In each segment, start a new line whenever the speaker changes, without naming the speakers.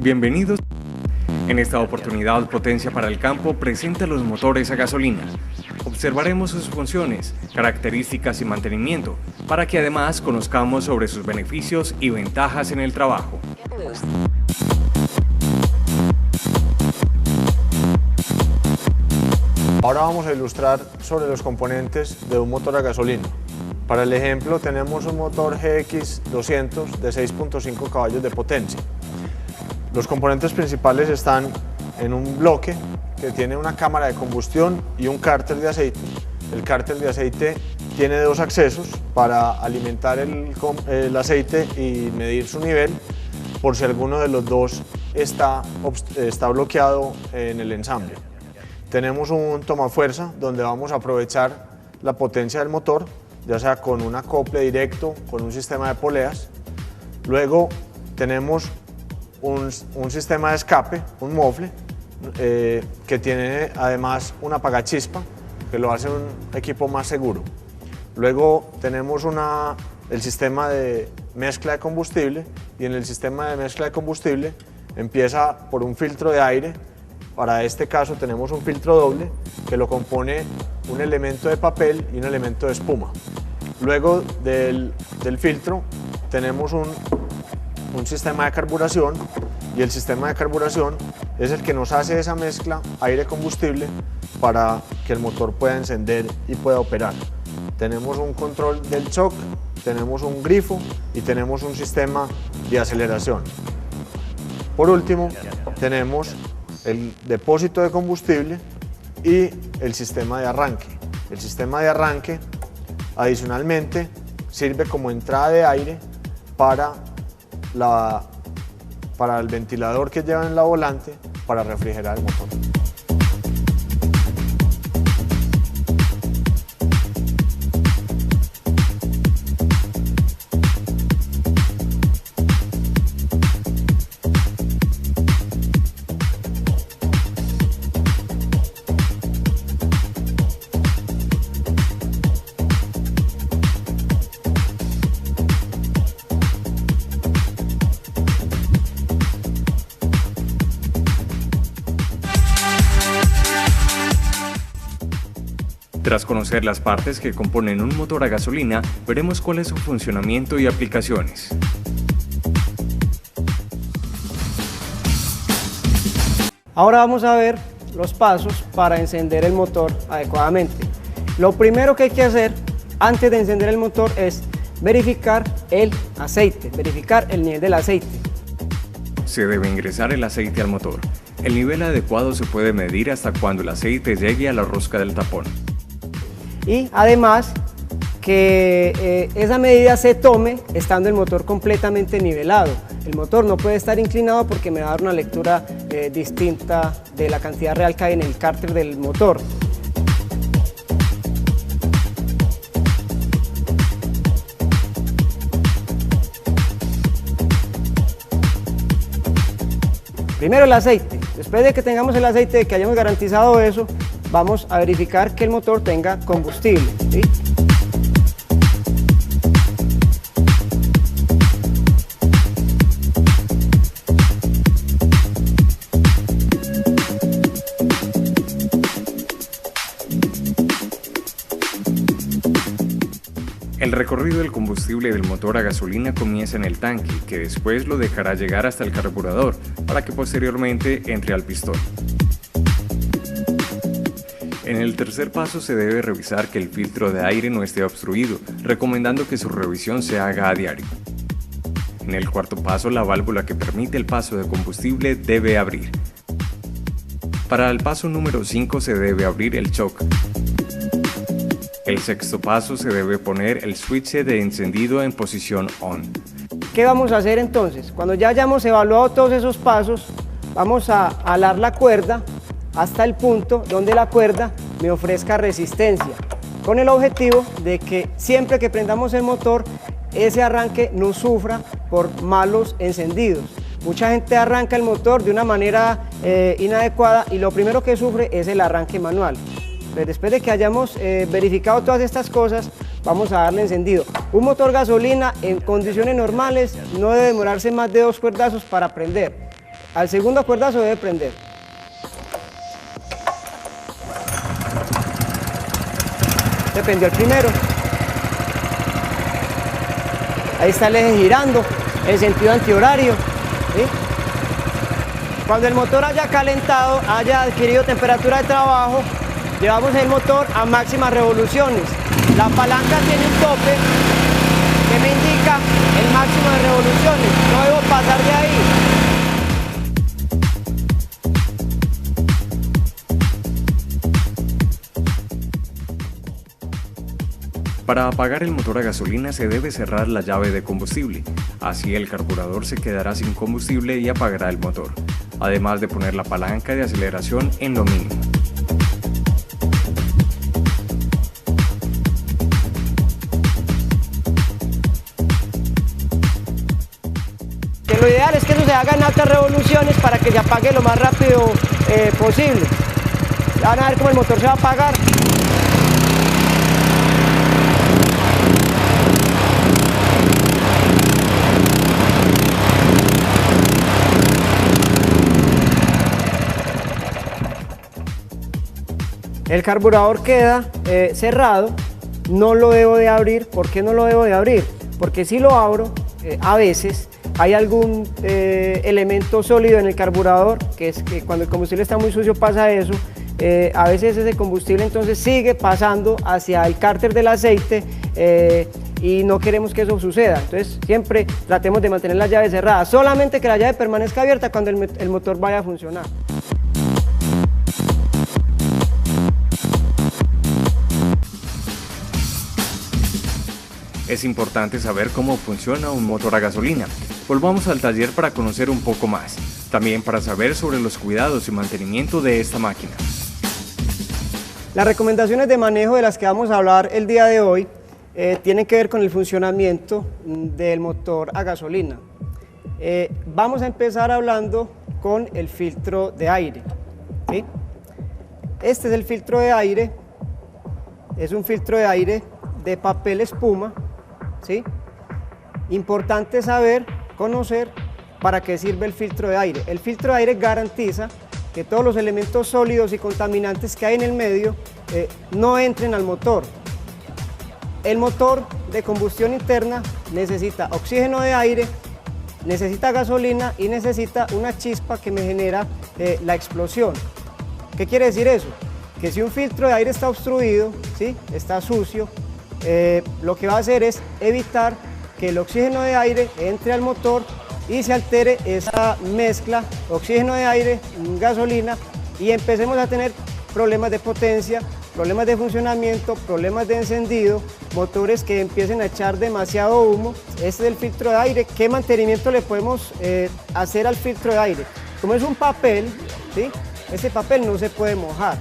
Bienvenidos. En esta oportunidad Potencia para el Campo presenta los motores a gasolina. Observaremos sus funciones, características y mantenimiento, para que además conozcamos sobre sus beneficios y ventajas en el trabajo.
Ahora vamos a ilustrar sobre los componentes de un motor a gasolina. Para el ejemplo tenemos un motor GX200 de 6.5 caballos de potencia. Los componentes principales están en un bloque que tiene una cámara de combustión y un cárter de aceite. El cárter de aceite tiene dos accesos para alimentar el aceite y medir su nivel por si alguno de los dos está bloqueado en el ensamble. Tenemos un tomafuerza donde vamos a aprovechar la potencia del motor, ya sea con un acople directo, con un sistema de poleas. Luego tenemos un sistema de escape, un mofle, que tiene además un apagachispa, que lo hace un equipo más seguro. Luego tenemos el sistema de mezcla de combustible, y en el sistema de mezcla de combustible empieza por un filtro de aire. Para este caso tenemos un filtro doble que lo compone un elemento de papel y un elemento de espuma. Luego del filtro tenemos un sistema de carburación, y el sistema de carburación es el que nos hace esa mezcla aire-combustible para que el motor pueda encender y pueda operar. Tenemos un control del shock, tenemos un grifo y tenemos un sistema de aceleración. Por último, tenemos el depósito de combustible y el sistema de arranque. El sistema de arranque adicionalmente sirve como entrada de aire para el ventilador que lleva en la volante para refrigerar el motor.
Tras conocer las partes que componen un motor a gasolina, veremos cuál es su funcionamiento y aplicaciones.
Ahora vamos a ver los pasos para encender el motor adecuadamente. Lo primero que hay que hacer antes de encender el motor es verificar el aceite, verificar el nivel del aceite.
Se debe ingresar el aceite al motor. El nivel adecuado se puede medir hasta cuando el aceite llegue a la rosca del tapón.
Y además que esa medida se tome estando el motor completamente nivelado. El motor no puede estar inclinado porque me va a dar una lectura distinta de la cantidad real que hay en el cárter del motor. Primero el aceite. Después de que tengamos el aceite, de que hayamos garantizado eso, vamos a verificar que el motor tenga combustible, ¿sí?
El recorrido del combustible del motor a gasolina comienza en el tanque, que después lo dejará llegar hasta el carburador, para que posteriormente entre al pistón. En el tercer paso se debe revisar que el filtro de aire no esté obstruido, recomendando que su revisión se haga a diario. En el cuarto paso, la válvula que permite el paso de combustible debe abrir. Para el paso número 5 se debe abrir el shock. El sexto paso se debe poner el switch de encendido en posición on.
¿Qué vamos a hacer entonces? Cuando ya hayamos evaluado todos esos pasos, vamos a alar la cuerda hasta el punto donde la cuerda me ofrezca resistencia, con el objetivo de que siempre que prendamos el motor, ese arranque no sufra por malos encendidos. Mucha gente arranca el motor de una manera inadecuada y lo primero que sufre es el arranque manual. Pero después de que hayamos verificado todas estas cosas, vamos a darle encendido. Un motor gasolina en condiciones normales no debe demorarse más de 2 cuerdazos para prender. al segundo cuerdazo debe prender. Se prendió el primero. Ahí está el eje girando en sentido antihorario, ¿sí? Cuando el motor haya calentado, haya adquirido temperatura de trabajo, llevamos el motor a máximas revoluciones. La palanca tiene un tope que me indica el máximo de revoluciones. No debo pasar de ahí.
Para apagar el motor a gasolina se debe cerrar la llave de combustible, así el carburador se quedará sin combustible y apagará el motor, además de poner la palanca de aceleración en lo mínimo.
Lo ideal es que eso se haga en altas revoluciones para que se apague lo más rápido posible. Van a ver cómo el motor se va a apagar. El carburador queda cerrado, no lo debo de abrir. ¿Por qué no lo debo de abrir? Porque si lo abro, a veces hay algún elemento sólido en el carburador, que es que cuando el combustible está muy sucio pasa eso. A veces ese combustible entonces sigue pasando hacia el cárter del aceite y no queremos que eso suceda. Entonces siempre tratemos de mantener la llave cerrada, solamente que la llave permanezca abierta cuando el motor vaya a funcionar.
Es importante saber cómo funciona un motor a gasolina. Volvamos al taller para conocer un poco más, también para saber sobre los cuidados y mantenimiento de esta máquina.
Las recomendaciones de manejo de las que vamos a hablar el día de hoy tienen que ver con el funcionamiento del motor a gasolina. Vamos a empezar hablando con el filtro de aire, ¿sí? Este es el filtro de aire, es un filtro de aire de papel espuma, ¿sí? Importante saber, conocer para qué sirve el filtro de aire. El filtro de aire garantiza que todos los elementos sólidos y contaminantes que hay en el medio no entren al motor. El motor de combustión interna necesita oxígeno de aire, necesita gasolina y necesita una chispa que me genera la explosión. ¿Qué quiere decir eso? Que si un filtro de aire está obstruido, ¿sí? Está sucio, lo que va a hacer es evitar que el oxígeno de aire entre al motor y se altere esa mezcla oxígeno de aire, gasolina, y empecemos a tener problemas de potencia, problemas de funcionamiento, problemas de encendido, motores que empiecen a echar demasiado humo. Este es el filtro de aire. ¿Qué mantenimiento le podemos hacer al filtro de aire? Como es un papel, ¿sí? Ese papel no se puede mojar.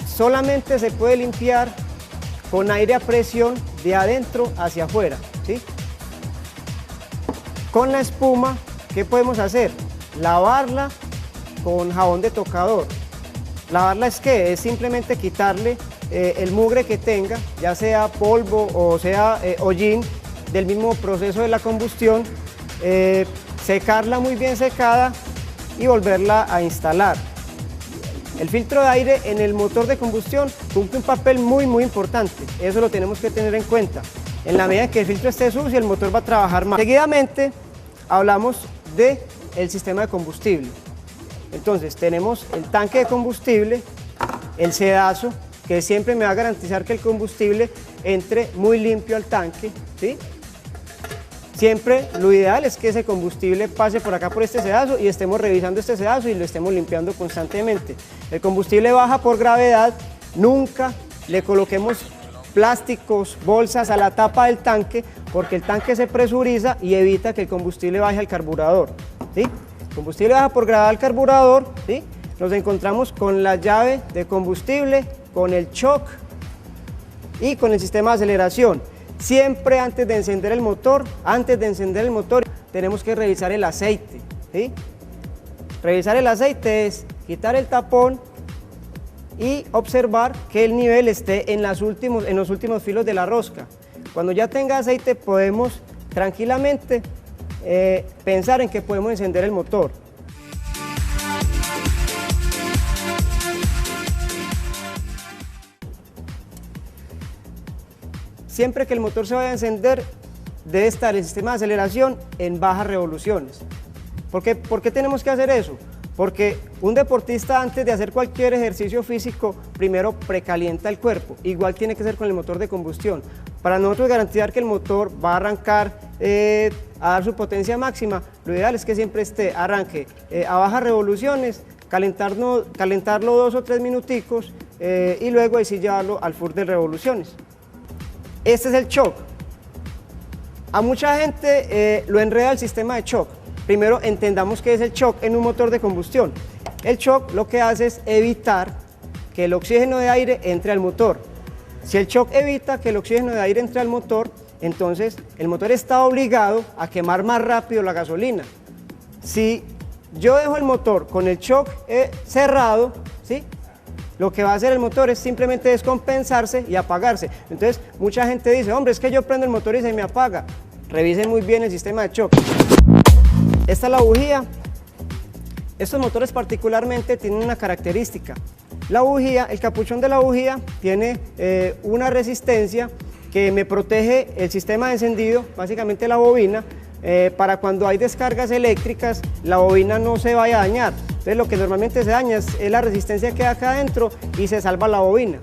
Solamente se puede limpiar con aire a presión de adentro hacia afuera, ¿sí? Con la espuma, ¿qué podemos hacer? Lavarla con jabón de tocador. Lavarla es ¿qué? Es simplemente quitarle el mugre que tenga, ya sea polvo o sea hollín del mismo proceso de la combustión, secarla muy bien secada y volverla a instalar. El filtro de aire en el motor de combustión cumple un papel muy importante, eso lo tenemos que tener en cuenta. En la medida que el filtro esté sucio, el motor va a trabajar más. Seguidamente hablamos del sistema de combustible. Entonces tenemos el tanque de combustible, el sedazo, que siempre me va a garantizar que el combustible entre muy limpio al tanque, ¿sí? Siempre lo ideal es que ese combustible pase por acá por este sedazo y estemos revisando este sedazo y lo estemos limpiando constantemente. El combustible baja por gravedad, nunca le coloquemos plásticos, bolsas a la tapa del tanque porque el tanque se presuriza y evita que el combustible baje al carburador, ¿sí? El combustible baja por gravedad al carburador, ¿sí? Nos encontramos con la llave de combustible, con el shock y con el sistema de aceleración. Siempre antes de encender el motor, tenemos que revisar el aceite, ¿sí? Revisar el aceite es quitar el tapón y observar que el nivel esté en los últimos filos de la rosca. Cuando ya tenga aceite podemos tranquilamente pensar en que podemos encender el motor. Siempre que el motor se vaya a encender, debe estar el sistema de aceleración en bajas revoluciones. ¿Por qué tenemos que hacer eso? Porque un deportista, antes de hacer cualquier ejercicio físico, primero precalienta el cuerpo. Igual tiene que ser con el motor de combustión. Para nosotros garantizar que el motor va a arrancar a dar su potencia máxima, lo ideal es que siempre arranque a bajas revoluciones, calentarlo 2 o 3 minuticos y luego ahí sí llevarlo al full de revoluciones. Este es el shock. A mucha gente lo enreda el sistema de shock. Primero entendamos qué es el shock en un motor de combustión. El shock lo que hace es evitar que el oxígeno de aire entre al motor. Si el shock evita que el oxígeno de aire entre al motor, entonces el motor está obligado a quemar más rápido la gasolina. Si yo dejo el motor con el shock cerrado, ¿sí?, lo que va a hacer el motor es simplemente descompensarse y apagarse. Entonces mucha gente dice, hombre, es que yo prendo el motor y se me apaga. Revisen muy bien el sistema de shock. Esta es la bujía. Estos motores particularmente tienen una característica. La bujía, el capuchón de la bujía tiene una resistencia que me protege el sistema de encendido, básicamente la bobina, para cuando hay descargas eléctricas la bobina no se vaya a dañar. Entonces lo que normalmente se daña es la resistencia que hay acá adentro y se salva la bobina.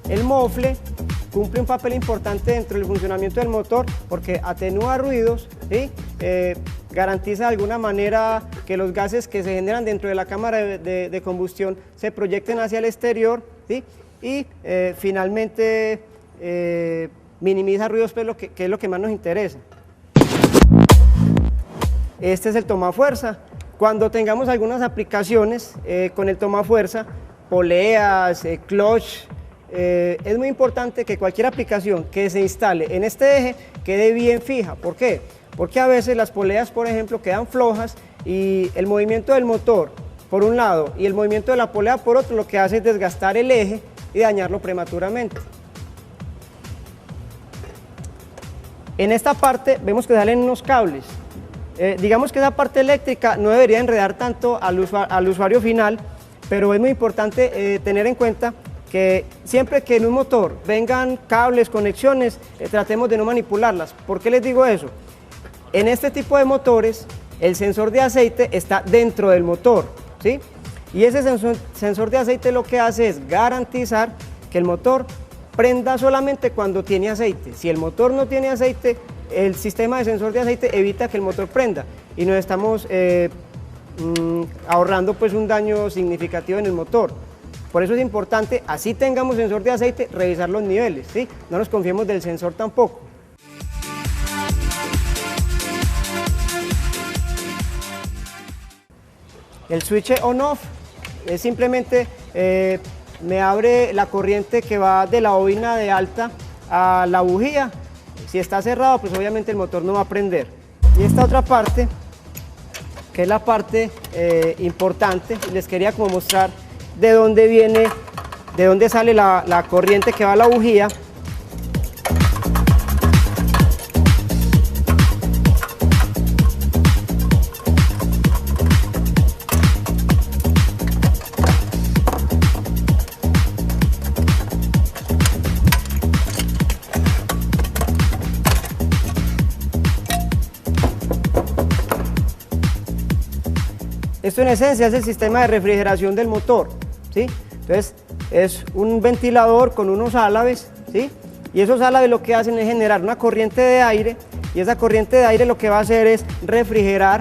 El mofle cumple un papel importante dentro del funcionamiento del motor porque atenúa ruidos, ¿sí? Garantiza de alguna manera que los gases que se generan dentro de la cámara de combustión se proyecten hacia el exterior, ¿sí? Y finalmente minimiza ruidos, pues, que es lo que más nos interesa. Este es el tomafuerza. Cuando tengamos algunas aplicaciones con el tomafuerza, poleas, clutch, es muy importante que cualquier aplicación que se instale en este eje quede bien fija. ¿Por qué? Porque a veces las poleas, por ejemplo, quedan flojas y el movimiento del motor por un lado y el movimiento de la polea por otro lo que hace es desgastar el eje y dañarlo prematuramente. En esta parte vemos que salen unos cables. Digamos que esa parte eléctrica no debería enredar tanto al usuario final, pero es muy importante tener en cuenta que siempre que en un motor vengan cables, conexiones, tratemos de no manipularlas. ¿Por qué les digo eso? En este tipo de motores el sensor de aceite está dentro del motor, ¿sí? Y ese sensor de aceite lo que hace es garantizar que el motor prenda solamente cuando tiene aceite. Si el motor no tiene aceite, el sistema de sensor de aceite evita que el motor prenda y nos estamos ahorrando pues un daño significativo en el motor. Por eso es importante, así tengamos sensor de aceite, revisar los niveles, ¿sí? No nos confiemos del sensor tampoco. El switch on-off es simplemente me abre la corriente que va de la bobina de alta a la bujía. Si está cerrado, pues obviamente el motor no va a prender. Y esta otra parte, que es la parte importante, les quería como mostrar de dónde sale la corriente que va a la bujía. Esto en esencia es el sistema de refrigeración del motor, ¿sí? Entonces es un ventilador con unos álabes, ¿sí? Y esos álabes lo que hacen es generar una corriente de aire y esa corriente de aire lo que va a hacer es refrigerar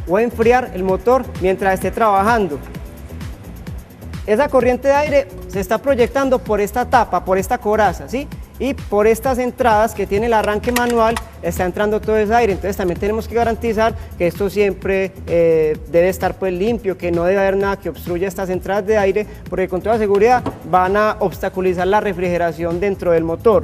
o enfriar el motor mientras esté trabajando. Esa corriente de aire se está proyectando por esta tapa, por esta coraza, ¿sí? Y por estas entradas que tiene el arranque manual está entrando todo ese aire. Entonces también tenemos que garantizar que esto siempre debe estar pues limpio, que no debe haber nada que obstruya estas entradas de aire, porque con toda seguridad van a obstaculizar la refrigeración dentro del motor.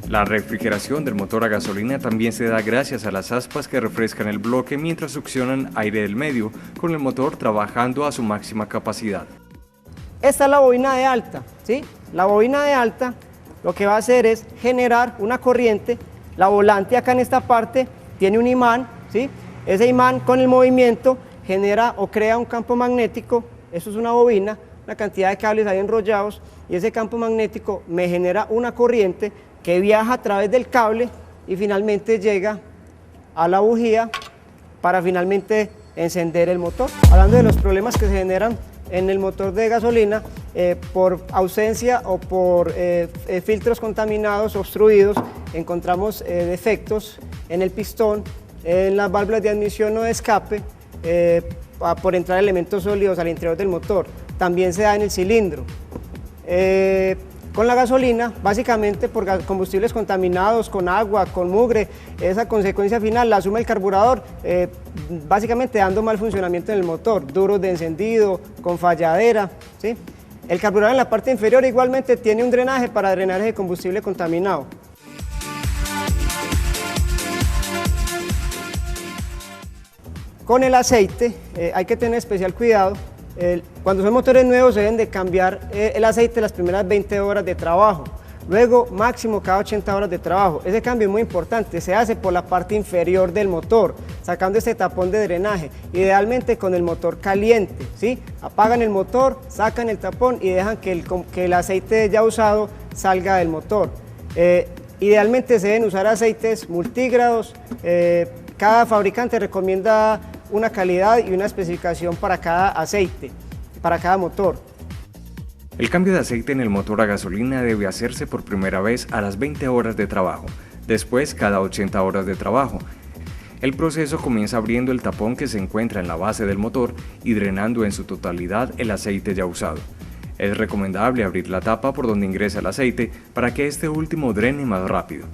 La refrigeración del motor a gasolina también se da gracias a las aspas que refrescan el bloque mientras succionan aire del medio, con el motor trabajando a su máxima capacidad.
Esta es la bobina de alta, ¿sí? La bobina de alta lo que va a hacer es generar una corriente. La volante acá en esta parte tiene un imán, ¿sí? Ese imán con el movimiento genera o crea un campo magnético. Eso es una bobina, una cantidad de cables ahí enrollados, y ese campo magnético me genera una corriente que viaja a través del cable y finalmente llega a la bujía para finalmente encender el motor. Hablando de los problemas que se generan en el motor de gasolina por ausencia o por filtros contaminados, obstruidos, encontramos defectos en el pistón, en las válvulas de admisión o de escape, por entrar elementos sólidos al interior del motor. También se da en el cilindro. Con la gasolina, básicamente por combustibles contaminados, con agua, con mugre, esa consecuencia final la asume el carburador, básicamente dando mal funcionamiento en el motor, duros de encendido, con falladera, ¿sí? El carburador en la parte inferior igualmente tiene un drenaje para drenar ese combustible contaminado. Con el aceite hay que tener especial cuidado. Cuando son motores nuevos se deben de cambiar el aceite las primeras 20 horas de trabajo, luego máximo cada 80 horas de trabajo. Ese cambio es muy importante, se hace por la parte inferior del motor, sacando este tapón de drenaje, idealmente con el motor caliente, ¿sí? Apagan el motor, sacan el tapón y dejan que el aceite ya usado salga del motor. Idealmente se deben usar aceites multigrados, cada fabricante recomienda una calidad y una especificación para cada aceite, para cada motor.
El cambio de aceite en el motor a gasolina debe hacerse por primera vez a las 20 horas de trabajo, después cada 80 horas de trabajo. El proceso comienza abriendo el tapón que se encuentra en la base del motor y drenando en su totalidad el aceite ya usado. Es recomendable abrir la tapa por donde ingresa el aceite para que este último drene más rápido.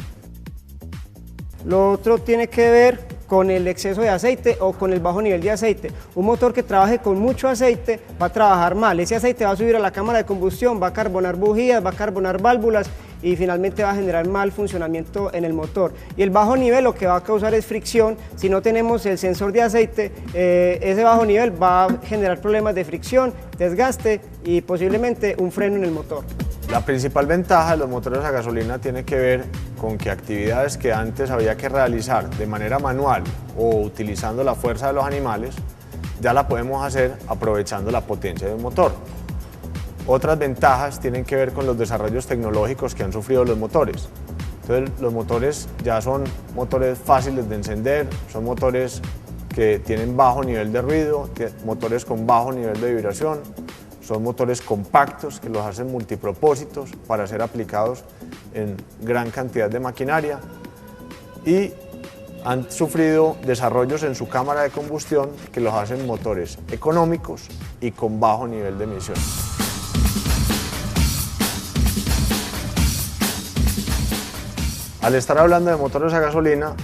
Lo otro tiene que ver con el exceso de aceite o con el bajo nivel de aceite. Un motor que trabaje con mucho aceite va a trabajar mal. Ese aceite va a subir a la cámara de combustión, va a carbonar bujías, va a carbonar válvulas y finalmente va a generar mal funcionamiento en el motor. Y el bajo nivel lo que va a causar es fricción. Si no tenemos el sensor de aceite, ese bajo nivel va a generar problemas de fricción, desgaste y posiblemente un freno en el motor.
La principal ventaja de los motores a gasolina tiene que ver con que actividades que antes había que realizar de manera manual o utilizando la fuerza de los animales, ya la podemos hacer aprovechando la potencia del motor. Otras ventajas tienen que ver con los desarrollos tecnológicos que han sufrido los motores. Entonces, los motores ya son motores fáciles de encender, son motores que tienen bajo nivel de ruido, motores con bajo nivel de vibración. Son motores compactos que los hacen multipropósitos para ser aplicados en gran cantidad de maquinaria y han sufrido desarrollos en su cámara de combustión que los hacen motores económicos y con bajo nivel de emisión. Al estar hablando de motores a gasolina,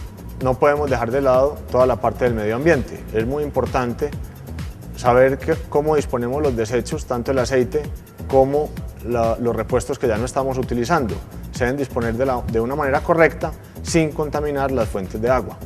no podemos dejar de lado toda la parte del medio ambiente. Es muy importante saber cómo disponemos los desechos, tanto el aceite como los repuestos que ya no estamos utilizando. Se deben disponer de una manera correcta sin contaminar las fuentes de agua.